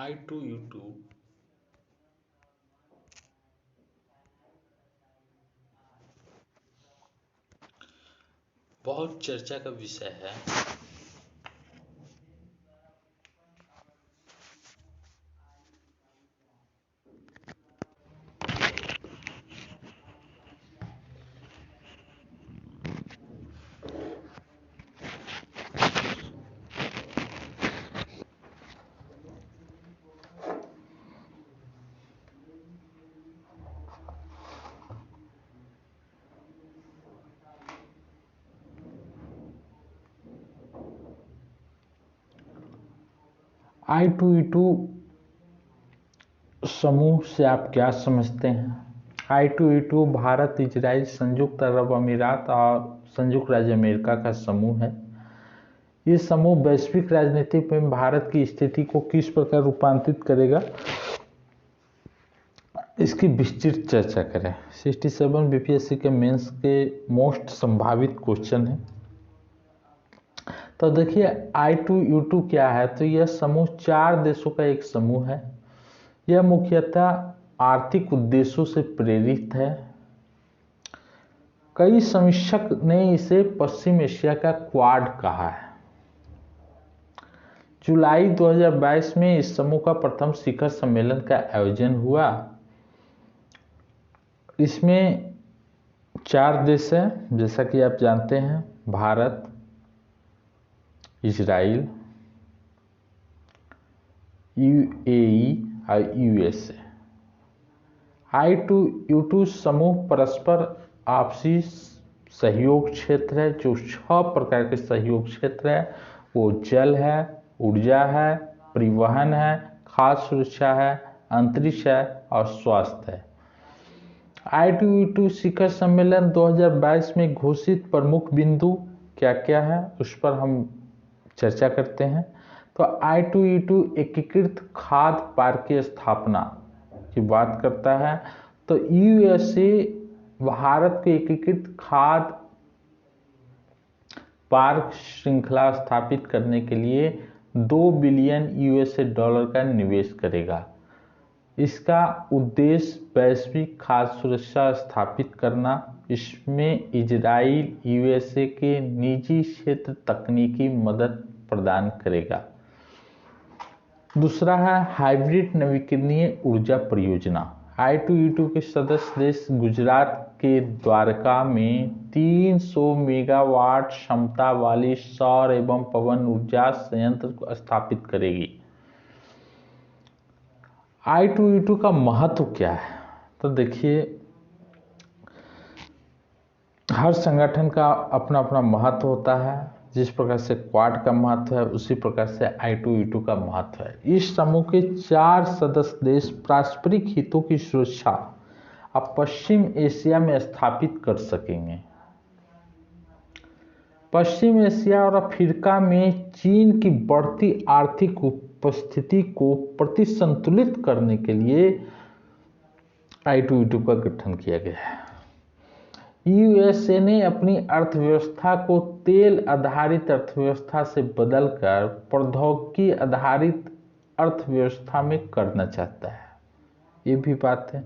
I2U2 बहुत चर्चा का विषय है। I2E2 समूह से आप क्या समझते हैं? I2E2 भारत, इजराइल, संयुक्त अरब अमीरात और संयुक्त राज्य अमेरिका का समूह है। ये समूह वैश्विक राजनीति में भारत की स्थिति को किस प्रकार रूपांतरित करेगा, इसकी विस्तृत चर्चा करें। 67 बीपीएससी के मेंस के मोस्ट संभावित क्वेश्चन है। तो देखिए I2U2 क्या है। तो यह समूह 4 देशों का एक समूह है। यह मुख्यतः आर्थिक उद्देश्यों से प्रेरित है। कई समीक्षक ने इसे पश्चिम एशिया का क्वाड कहा है। जुलाई 2022 में इस समूह का प्रथम शिखर सम्मेलन का आयोजन हुआ। इसमें 4 देश हैं, जैसा कि आप जानते हैं, भारत, इजराइल, यूएई और यूएसए। I2U2 समूह परस्पर आपसी सहयोग क्षेत्र है। जो 6 प्रकार के सहयोग क्षेत्र है वो जल है, ऊर्जा है, परिवहन है, खाद्य सुरक्षा है, अंतरिक्ष है और स्वास्थ्य है। I2U2 शिखर सम्मेलन 2022 में घोषित प्रमुख बिंदु क्या क्या है, उस पर हम चर्चा करते हैं। तो I2U2 एकीकृत खाद्य पार्क की स्थापना की बात करता है। तो यूएसए भारत के एकीकृत खाद्य पार्क श्रृंखला स्थापित करने के लिए $2 बिलियन का निवेश करेगा। इसका उद्देश्य वैश्विक खाद्य सुरक्षा स्थापित करना। इसमें इजराइल यूएसए के निजी क्षेत्र तकनीकी मदद प्रदान करेगा। दूसरा है हाइब्रिड नवीकरणीय ऊर्जा परियोजना। I2U2 के सदस्य देश गुजरात के द्वारका में 300 मेगावाट क्षमता वाली सौर एवं पवन ऊर्जा संयंत्र स्थापित करेगी। I2U2 का महत्व क्या है? तो देखिए, हर संगठन का अपना अपना महत्व होता है। जिस प्रकार से क्वाड का महत्व है, उसी प्रकार से I2U2 का महत्व है। इस समूह के 4 सदस्य देश पारस्परिक हितों की सुरक्षा अब पश्चिम एशिया में स्थापित कर सकेंगे। पश्चिम एशिया और अफ्रीका में चीन की बढ़ती आर्थिक उपस्थिति को प्रतिसंतुलित करने के लिए I2U2 का गठन किया गया है। यूएसए ने अपनी अर्थव्यवस्था को तेल आधारित अर्थव्यवस्था से बदलकर प्रौद्योगिकी आधारित अर्थव्यवस्था में करना चाहता है। ये भी बात है।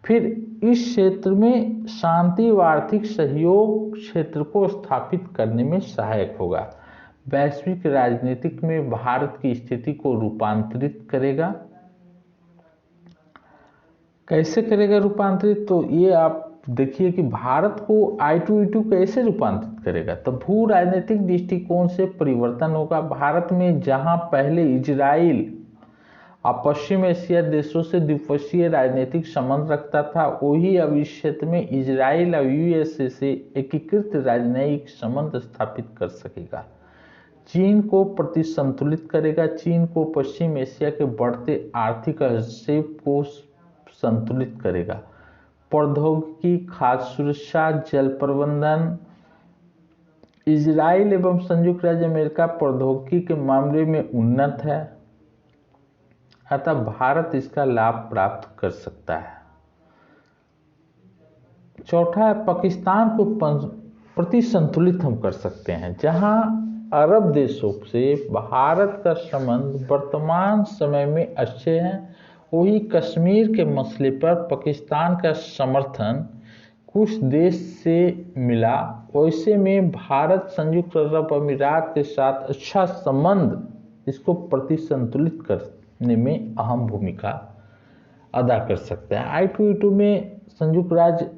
फिर इस क्षेत्र में शांति व आर्थिक सहयोग क्षेत्र को स्थापित करने में सहायक होगा। वैश्विक राजनीतिक में भारत की स्थिति को रूपांतरित करेगा। कैसे करेगा रूपांतरित? तो ये आप देखिए कि भारत को I2U2 कैसे रूपांतरित करेगा। तो भू राजनीतिक दृष्टिकोण से परिवर्तन होगा। भारत में जहां पहले इजराइल और पश्चिम एशिया देशों से द्विपक्षीय राजनीतिक संबंध रखता था, वही अब इस क्षेत्र में इजराइल और यूएसए से एकीकृत राजनयिक संबंध स्थापित कर सकेगा। चीन को प्रतिसंतुलित करेगा। चीन को पश्चिम एशिया के बढ़ते आर्थिक हस्तक्षेप को संतुलित करेगा। प्रौद्योगिकी, खाद्य सुरक्षा, जल प्रबंधन। इजराइल एवं संयुक्त राज्य अमेरिका प्रौद्योगिकी के मामले में उन्नत है, अतः भारत इसका लाभ प्राप्त कर सकता है। चौथा है पाकिस्तान को प्रतिसंतुलित हम कर सकते हैं। जहां अरब देशों से भारत का संबंध वर्तमान समय में अच्छे हैं। वही कश्मीर के मसले पर पाकिस्तान का समर्थन कुछ देश से मिला। वैसे में भारत संयुक्त अरब अमीरात के साथ अच्छा संबंध इसको प्रतिसंतुलित करने में अहम भूमिका अदा कर सकते हैं। I2E2 में संयुक्त राज्य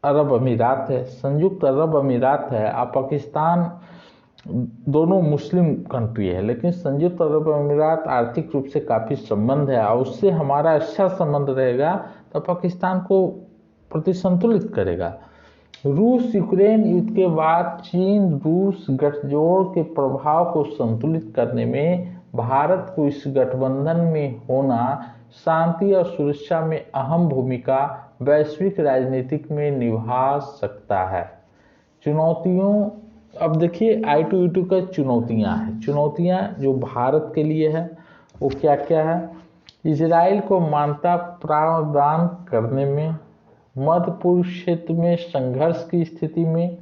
अरब अमीरात है, संयुक्त अरब अमीरात है और पाकिस्तान दोनों मुस्लिम कंट्री है, लेकिन संयुक्त अरब अमीरात आर्थिक रूप से काफ़ी संबंध है और उससे हमारा अच्छा संबंध रहेगा तो पाकिस्तान को प्रतिसंतुलित करेगा। रूस यूक्रेन युद्ध के बाद चीन रूस गठजोड़ के प्रभाव को संतुलित करने में भारत को इस गठबंधन में होना शांति और सुरक्षा में अहम भूमिका वैश्विक राजनीतिक में निभा सकता है। चुनौतियों, अब देखिए I2E2 का चुनौतियां हैं। चुनौतियां जो भारत के लिए है वो क्या क्या है? इजराइल को मान्यता प्रदान करने में, मध्य पूर्व क्षेत्र में संघर्ष की स्थिति में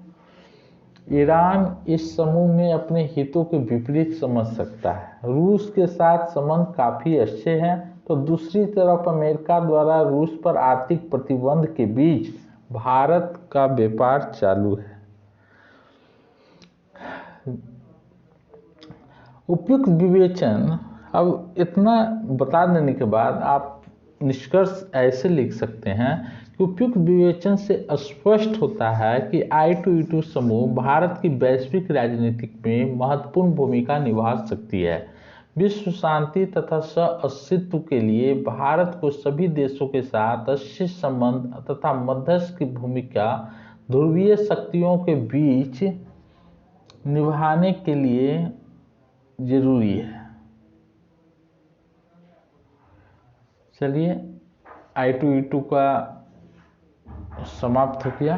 ईरान इस समूह में अपने हितों के विपरीत समझ सकता है। रूस के साथ संबंध काफ़ी अच्छे हैं तो दूसरी तरफ अमेरिका द्वारा रूस पर आर्थिक प्रतिबंध के बीच भारत का व्यापार चालू है। उपयुक्त विवेचन, अब इतना बता देने के बाद आप निष्कर्ष ऐसे लिख सकते हैं कि उपयुक्त विवेचन से स्पष्ट होता है कि I2E2 समूह भारत की वैश्विक राजनीतिक में महत्वपूर्ण भूमिका निभा सकती है। विश्व शांति तथा सह-अस्तित्व के लिए भारत को सभी देशों के साथ अच्छे संबंध तथा मध्यस्थ की भूमिका ध्रुवीय शक्तियों के बीच निभाने के लिए जरूरी है। चलिए I2E2 का समाप्त हो गया।